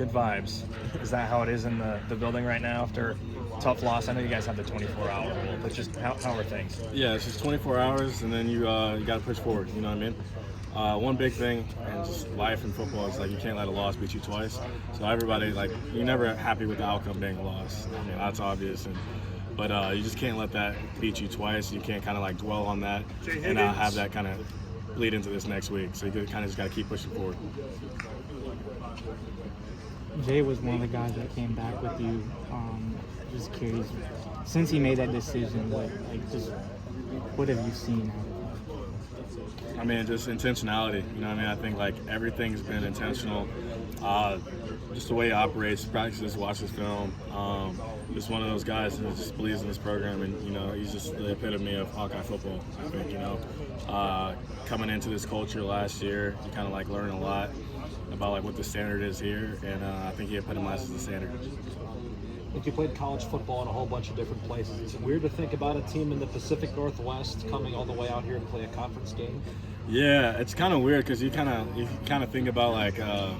Good vibes. Is that how it is in the building right now after tough loss? I know you guys have the 24-hour rule, but just how are things? Yeah, it's just 24 hours, and then you got to push forward. You know what I mean? One big thing, and just life in football is like you can't let a loss beat you twice. So everybody, like, you're never happy with the outcome being a loss. I mean, that's obvious, but you just can't let that beat you twice. You can't kind of like dwell on that and have that kind of lead into this next week. So you kind of just got to keep pushing forward. Jay was one of the guys that came back with you. Just curious, since he made that decision, what have you seen out of him? I mean, just intentionality. You know what I mean? I think like everything's been intentional. Just the way he operates, practices, watches film. Just one of those guys who just believes in this program, and he's just the epitome of Hawkeye football. I think coming into this culture last year, you kind of like learn a lot about like what the standard is here, and I think he epitomizes the standard. Like, you played college football in a whole bunch of different places. Is it weird to think about a team in the Pacific Northwest coming all the way out here to play a conference game? Yeah, it's kind of weird because you kind of think about like, I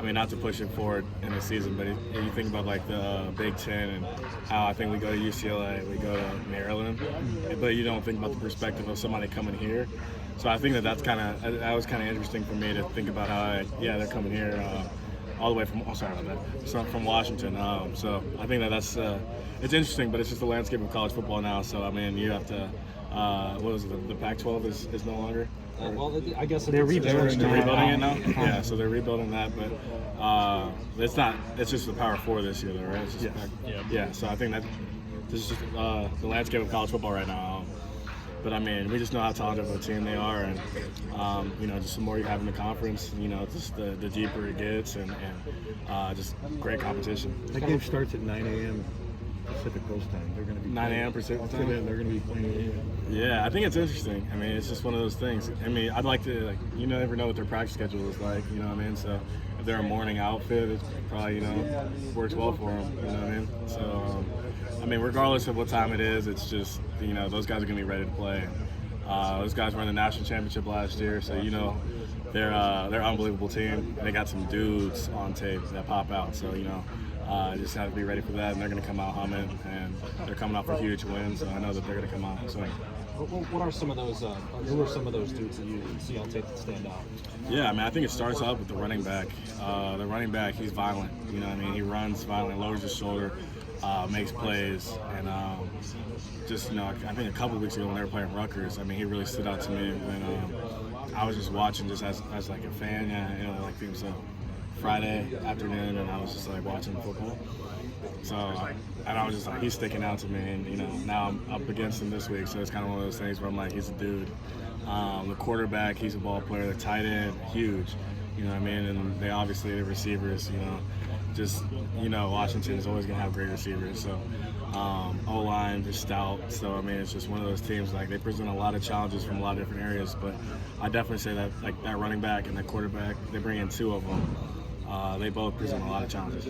mean, not to push it forward in the season, but you think about like the Big Ten and how I think we go to UCLA, we go to Maryland, but you don't think about the perspective of somebody coming here. So I think that was kind of interesting for me to think about how they're coming here all the way from from Washington. So I think that's it's interesting, but it's just the landscape of college football now. So I mean, you have to what was it? The Pac-12 is no longer. Well, I guess they're rebuilding it now. Yeah, so they're rebuilding that, but it's not. It's just the Power Four this year, though, right? It's just yeah. So I think that this is just the landscape of college football right now. But I mean, we just know how talented of a team they are, and just the more you have in the conference, just the deeper it gets, and just great competition. That game starts at 9 a.m. Pacific Coast time. They're going to be 9 a.m. Pacific time. They're going to be playing. Yeah, I think it's interesting. I mean, it's just one of those things. I mean, I'd like to you never know what their practice schedule is like. You know what I mean? So if they're a morning outfit, it probably works well for them. You know what I mean? So I mean, regardless of what time it is, it's just those guys are going to be ready to play. Those guys were in the national championship last year, so they're an unbelievable team. They got some dudes on tape that pop out, so just have to be ready for that, and they're going to come out humming, and they're coming off a huge win, so I know that they're going to come out swinging. What are some of those? Who are some of those dudes that you see on tape that stand out? Yeah, I mean, I think it starts off with the running back. The running back, he's violent. You know what I mean? He runs violent, lowers his shoulder, makes plays, and I think a couple weeks ago when they were playing Rutgers, I mean, he really stood out to me when I was just watching, just as like a fan. Yeah, like it was a Friday afternoon, and I was just like watching football. So, and I was just like, he's sticking out to me, and now I'm up against him this week, so it's kind of one of those things where I'm like, he's a dude. The quarterback, he's a ball player. The tight end, huge. You know what I mean? And they obviously, the receivers, Washington is always going to have great receivers. So, O-line, they're stout. So, I mean, it's just one of those teams, like, they present a lot of challenges from a lot of different areas. But I definitely say that, like, that running back and that quarterback, they bring in two of them. They both present a lot of challenges.